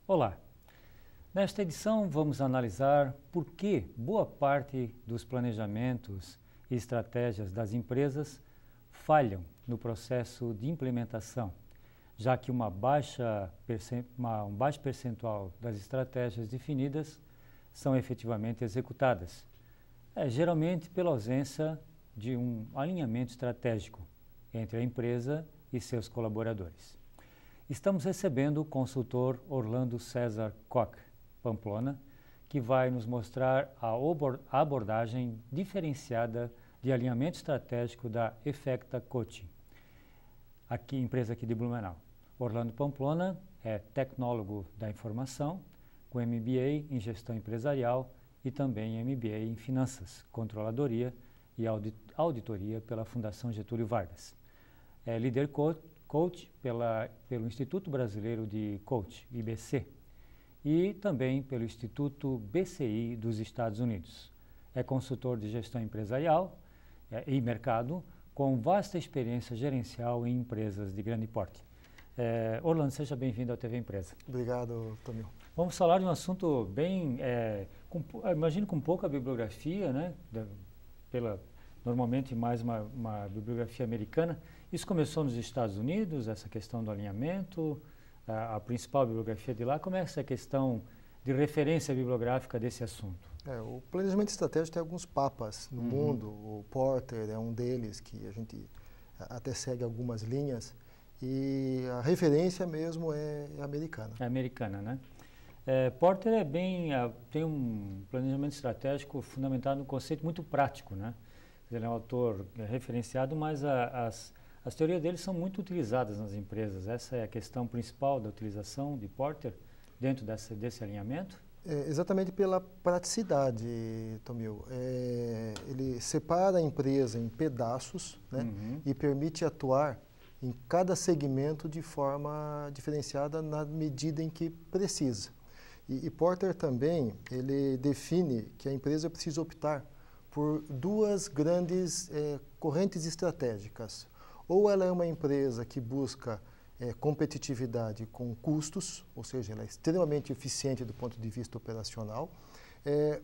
Olá! Nesta edição vamos analisar por que boa parte dos planejamentos e estratégias das empresas falham no processo de implementação, já que um baixo percentual das estratégias definidas são efetivamente executadas, geralmente pela ausência de um alinhamento estratégico entre a empresa e seus colaboradores. Estamos recebendo o consultor Orlando César Koch, Pamplona, que vai nos mostrar a abordagem diferenciada de alinhamento estratégico da Effecta Coaching, empresa aqui de Blumenau. Orlando Pamplona é tecnólogo da informação, com MBA em gestão empresarial e também MBA em finanças, controladoria e auditoria pela Fundação Getúlio Vargas. É líder coach pelo Instituto Brasileiro de Coach, IBC, e também pelo Instituto BCI dos Estados Unidos. É consultor de gestão empresarial e mercado, com vasta experiência gerencial em empresas de grande porte. Orlando, seja bem-vindo ao TV Empresa. Obrigado, Tomil. Vamos falar de um assunto bem, imagino com pouca bibliografia, né? Normalmente mais uma bibliografia americana. Isso começou nos Estados Unidos, essa questão do alinhamento, a principal bibliografia de lá. Como é essa questão de referência bibliográfica desse assunto? O planejamento estratégico tem alguns papas no mundo. O Porter é um deles, que a gente até segue algumas linhas. E a referência mesmo é americana. É americana, né? Porter tem um planejamento estratégico fundamentado num conceito muito prático, né? Ele é um autor referenciado, mas as teorias dele são muito utilizadas nas empresas. Essa é a questão principal da utilização de Porter dentro desse alinhamento? Exatamente pela praticidade, Tomil. Ele separa a empresa em pedaços, né, e permite atuar em cada segmento de forma diferenciada na medida em que precisa. E Porter também, ele define que a empresa precisa optar por duas grandes correntes estratégicas. Ou ela é uma empresa que busca competitividade com custos, ou seja, ela é extremamente eficiente do ponto de vista operacional,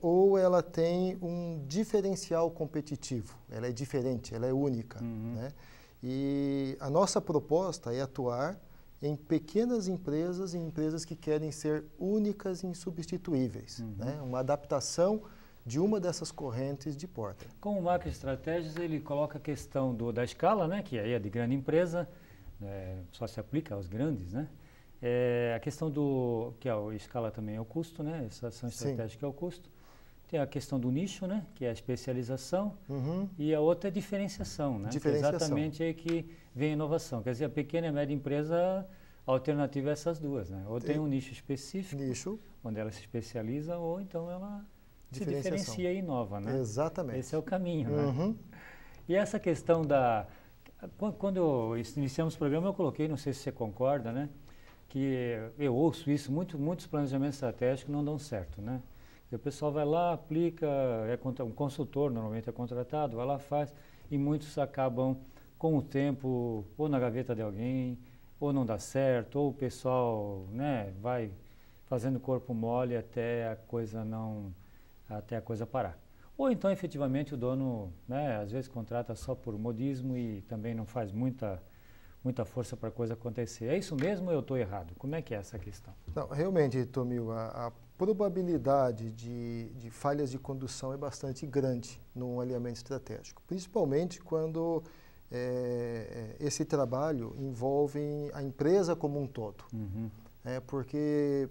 ou ela tem um diferencial competitivo, ela é diferente, ela é única, né? E a nossa proposta é atuar em pequenas empresas, em empresas que querem ser únicas e insubstituíveis, né? Uma adaptação de uma dessas correntes de Porter. Com o macroestratégias, ele coloca a questão da escala, né, que aí é de grande empresa, só se aplica aos grandes, né? A questão que a escala também é o custo, né? Essa ação estratégica é o custo. Tem a questão do nicho, né, que é a especialização, e a outra é a diferenciação, né? Que é exatamente aí que vem a inovação. Quer dizer, a pequena e média empresa, a alternativa é essas duas, né? Ou tem um nicho específico, onde ela se especializa, ou então ela se diferencia e inova, né? Exatamente. Esse é o caminho, né? E essa questão quando iniciamos o programa, eu coloquei, não sei se você concorda, né? Que eu ouço isso, muitos planejamentos estratégicos não dão certo, né? E o pessoal vai lá, aplica, um consultor normalmente é contratado, vai lá, faz, e muitos acabam com o tempo ou na gaveta de alguém, ou não dá certo, ou o pessoal, né, vai fazendo corpo mole até a coisa parar. Ou então, efetivamente, o dono, né, às vezes contrata só por modismo e também não faz muita força para a coisa acontecer. É isso mesmo ou eu estou errado? Como é que é essa questão? Não, realmente, Tomil, a probabilidade de falhas de condução é bastante grande num alinhamento estratégico, principalmente quando esse trabalho envolve a empresa como um todo. Porque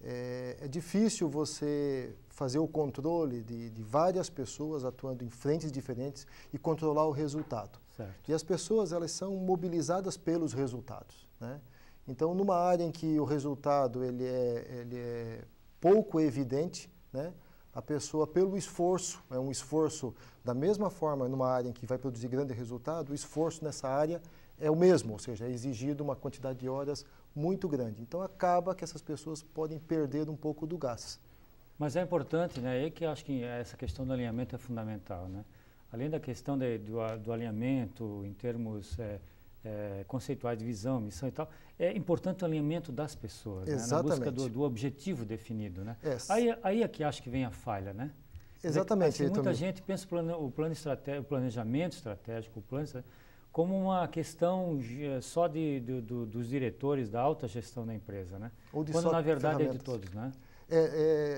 é difícil você fazer o controle de várias pessoas atuando em frentes diferentes e controlar o resultado. Certo. E as pessoas, elas são mobilizadas pelos resultados, né? Então, numa área em que o resultado ele é pouco evidente, né? A pessoa, pelo esforço, é um esforço da mesma forma numa área em que vai produzir grande resultado, o esforço nessa área é o mesmo, ou seja, é exigido uma quantidade de horas muito grande. Então, acaba que essas pessoas podem perder um pouco do gás. Mas é importante, né? É que eu acho que essa questão do alinhamento é fundamental, né? Além da questão do alinhamento em termos conceituais de visão, missão e tal, é importante o alinhamento das pessoas, né? Na busca do objetivo definido, né? Aí é que acho que vem a falha, né? Exatamente. Dizer, assim, muita gente pensa o planejamento estratégico, como uma questão só dos diretores da alta gestão da empresa, né? Quando na verdade é de todos, né?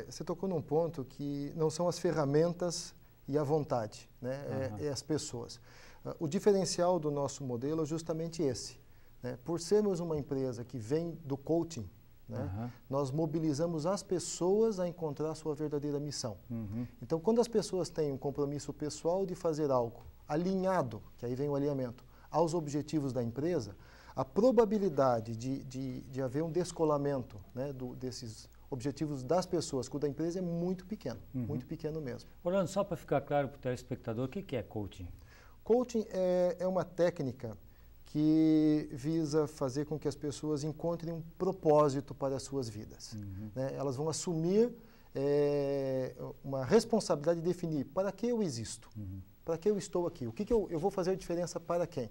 Você tocou num ponto que não são as ferramentas e a vontade, né? É as pessoas. O diferencial do nosso modelo é justamente esse, né? Por sermos uma empresa que vem do coaching, né? Nós mobilizamos as pessoas a encontrar a sua verdadeira missão. Então, quando as pessoas têm um compromisso pessoal de fazer algo alinhado, que aí vem o alinhamento, aos objetivos da empresa, a probabilidade de haver um descolamento, né, desses objetivos das pessoas com o da empresa é muito pequeno mesmo. Orlando, só para ficar claro para o telespectador, o que é coaching? Coaching é uma técnica que visa fazer com que as pessoas encontrem um propósito para as suas vidas. Né? Elas vão assumir uma responsabilidade de definir para que eu existo, para que eu estou aqui, o que eu vou fazer diferença para quem.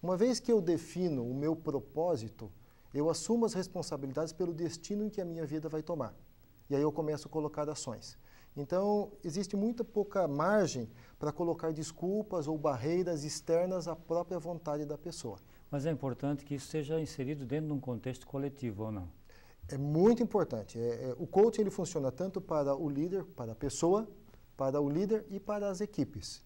Uma vez que eu defino o meu propósito, eu assumo as responsabilidades pelo destino em que a minha vida vai tomar. E aí eu começo a colocar ações. Então, existe muito pouca margem para colocar desculpas ou barreiras externas à própria vontade da pessoa. Mas é importante que isso seja inserido dentro de um contexto coletivo, ou não? É muito importante. O coaching ele funciona tanto para o líder, para a pessoa, para o líder e para as equipes.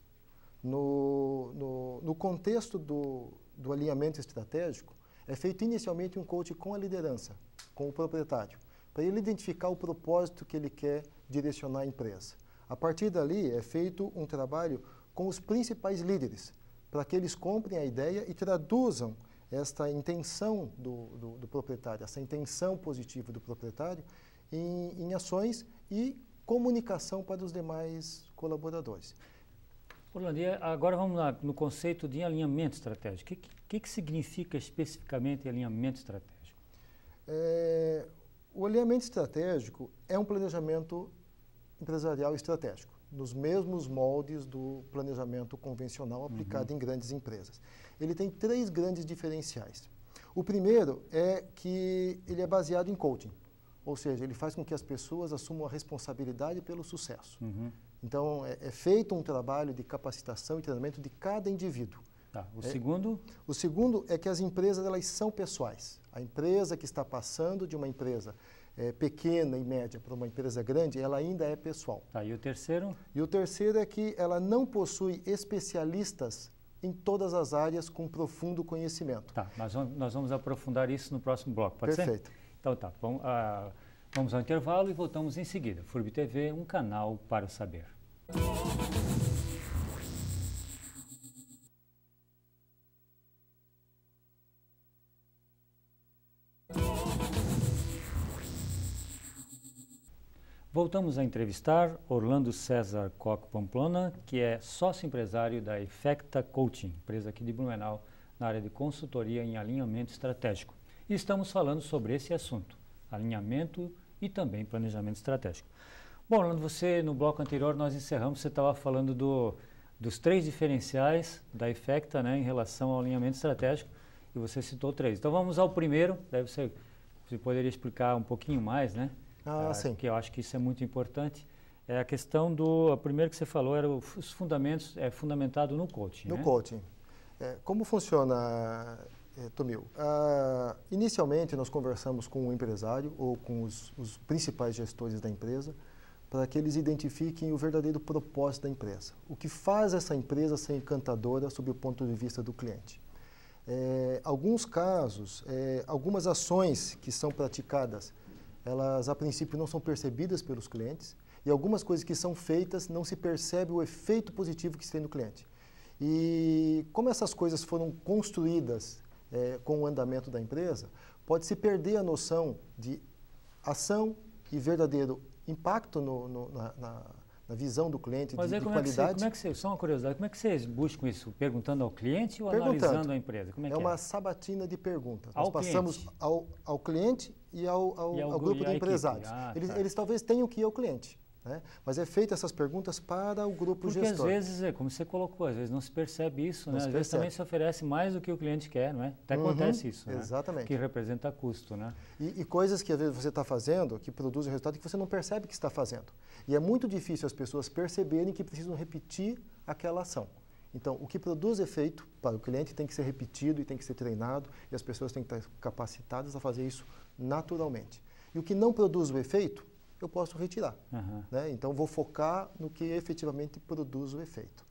No contexto do alinhamento estratégico, é feito inicialmente um coaching com a liderança, com o proprietário, para ele identificar o propósito que ele quer direcionar a empresa. A partir dali, é feito um trabalho com os principais líderes, para que eles comprem a ideia e traduzam esta intenção do proprietário, essa intenção positiva do proprietário, em ações e comunicação para os demais colaboradores. Orlando, agora vamos lá no conceito de alinhamento estratégico. O que significa especificamente alinhamento estratégico? O alinhamento estratégico é um planejamento empresarial estratégico, nos mesmos moldes do planejamento convencional aplicado em grandes empresas. Ele tem 3 grandes diferenciais. O primeiro é que ele é baseado em coaching, ou seja, ele faz com que as pessoas assumam a responsabilidade pelo sucesso. Então, é feito um trabalho de capacitação e treinamento de cada indivíduo. Tá. O segundo? O segundo é que as empresas elas são pessoais. A empresa que está passando de uma empresa pequena e média para uma empresa grande, ela ainda é pessoal. Tá. E o terceiro? E o terceiro é que ela não possui especialistas em todas as áreas com profundo conhecimento. Tá. Nós vamos aprofundar isso no próximo bloco, pode ser? Perfeito. Então tá. Vamos ao intervalo e voltamos em seguida. FURB TV, um canal para o saber. Voltamos a entrevistar Orlando César Koch Pamplona, que é sócio empresário da Effecta Coaching, empresa aqui de Blumenau, na área de consultoria em alinhamento estratégico. E estamos falando sobre esse assunto, alinhamento e também planejamento estratégico. Bom, Orlando, no bloco anterior nós encerramos, você estava falando dos 3 diferenciais da Effecta, né, em relação ao alinhamento estratégico, e você citou 3. Então vamos ao primeiro, daí você poderia explicar um pouquinho mais, né? Sim. Que eu acho que isso é muito importante. É a questão a primeira que você falou era os fundamentos, fundamentado no coaching. No coaching. Como funciona, Tomil? Inicialmente nós conversamos com o empresário ou com os principais gestores da empresa para que eles identifiquem o verdadeiro propósito da empresa. O que faz essa empresa ser encantadora sob o ponto de vista do cliente. Alguns casos, algumas ações que são praticadas, elas a princípio não são percebidas pelos clientes e algumas coisas que são feitas não se percebe o efeito positivo que se tem no cliente. E como essas coisas foram construídas com o andamento da empresa, pode-se perder a noção de ação e verdadeiro impacto na visão do cliente, Mas de como qualidade. Como é que você, só uma curiosidade, como é que vocês buscam isso? Perguntando ao cliente ou Perguntando. analisando a empresa? Como é que uma sabatina de perguntas. Ao Nós passamos cliente. ao cliente e ao grupo de empresários. Eles talvez tenham que ir ao cliente. Né? Mas é feita essas perguntas para o grupo Porque gestor. Porque às vezes, como você colocou, às vezes não se percebe isso, né? Às vezes também se oferece mais do que o cliente quer, não é? Até acontece isso, né? Exatamente. Que representa custo, né? E coisas que às vezes você está fazendo, que produzem resultado que você não percebe que está fazendo. E é muito difícil as pessoas perceberem que precisam repetir aquela ação. Então, o que produz efeito para o cliente tem que ser repetido e tem que ser treinado, e as pessoas têm que estar capacitadas a fazer isso naturalmente. E o que não produz o efeito, eu posso retirar. Né? Então, vou focar no que efetivamente produz o efeito.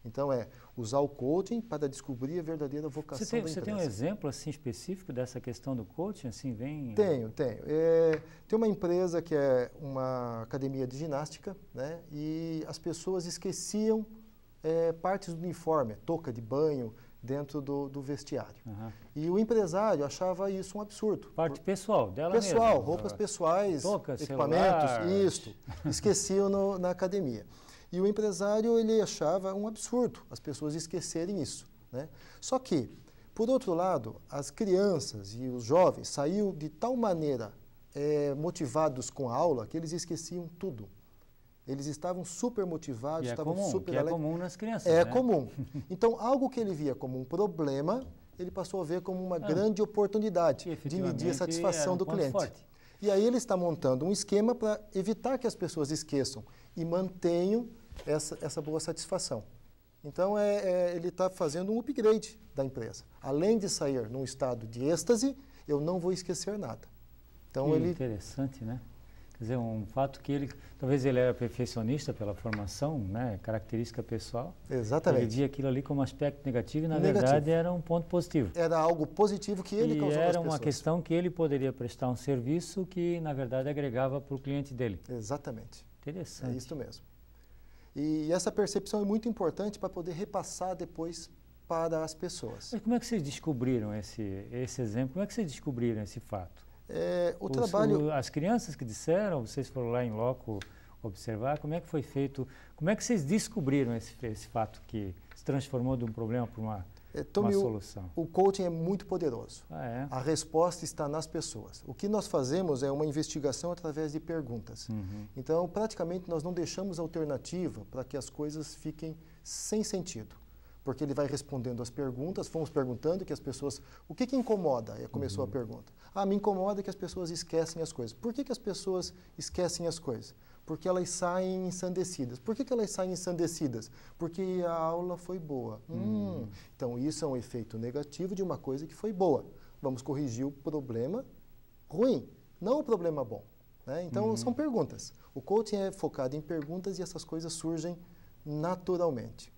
Então, usar o coaching para descobrir a verdadeira vocação da empresa. Você tem um exemplo assim, específico dessa questão do coaching? Assim, Tenho. Tem uma empresa que é uma academia de ginástica, né? E as pessoas esqueciam partes do uniforme, touca de banho, dentro do vestiário. E o empresário achava isso um absurdo. Parte pessoal dela pessoal, mesmo. Roupas pessoais, touca, equipamentos, celular. Isso. Esqueciam na academia. E o empresário, ele achava um absurdo as pessoas esquecerem isso. Né? Só que, por outro lado, as crianças e os jovens saíam de tal maneira motivados com a aula que eles esqueciam tudo. Eles estavam super motivados, estavam super alegres. É comum nas crianças, É né? comum. Então, algo que ele via como um problema, ele passou a ver como uma grande oportunidade de medir a satisfação do cliente. Forte. E aí ele está montando um esquema para evitar que as pessoas esqueçam e mantenham essa boa satisfação. Então, ele está fazendo um upgrade da empresa. Além de sair num estado de êxtase, eu não vou esquecer nada. Então, Interessante, né? Quer dizer, um fato que talvez ele era perfeccionista pela formação, né, característica pessoal. Exatamente. Ele via aquilo ali como aspecto negativo e, na verdade, era um ponto positivo. Era algo positivo que ele causou nas pessoas. E era uma questão que ele poderia prestar um serviço que, na verdade, agregava para o cliente dele. Exatamente. Interessante. É isso mesmo. E essa percepção é muito importante para poder repassar depois para as pessoas. Mas como é que vocês descobriram esse exemplo? Como é que vocês descobriram esse fato? As crianças que disseram, vocês foram lá em loco observar, como é que foi feito, como é que vocês descobriram esse fato que se transformou de um problema para uma solução? O coaching é muito poderoso. É? A resposta está nas pessoas. O que nós fazemos é uma investigação através de perguntas. Então, praticamente, nós não deixamos alternativa para que as coisas fiquem sem sentido. Porque ele vai respondendo as perguntas, fomos perguntando que as pessoas... O que incomoda? Começou a pergunta. Me incomoda que as pessoas esquecem as coisas. Por que as pessoas esquecem as coisas? Porque elas saem ensandecidas. Por que elas saem ensandecidas? Porque a aula foi boa. Então, isso é um efeito negativo de uma coisa que foi boa. Vamos corrigir o problema ruim, não o problema bom. Né? Então, são perguntas. O coaching é focado em perguntas e essas coisas surgem naturalmente.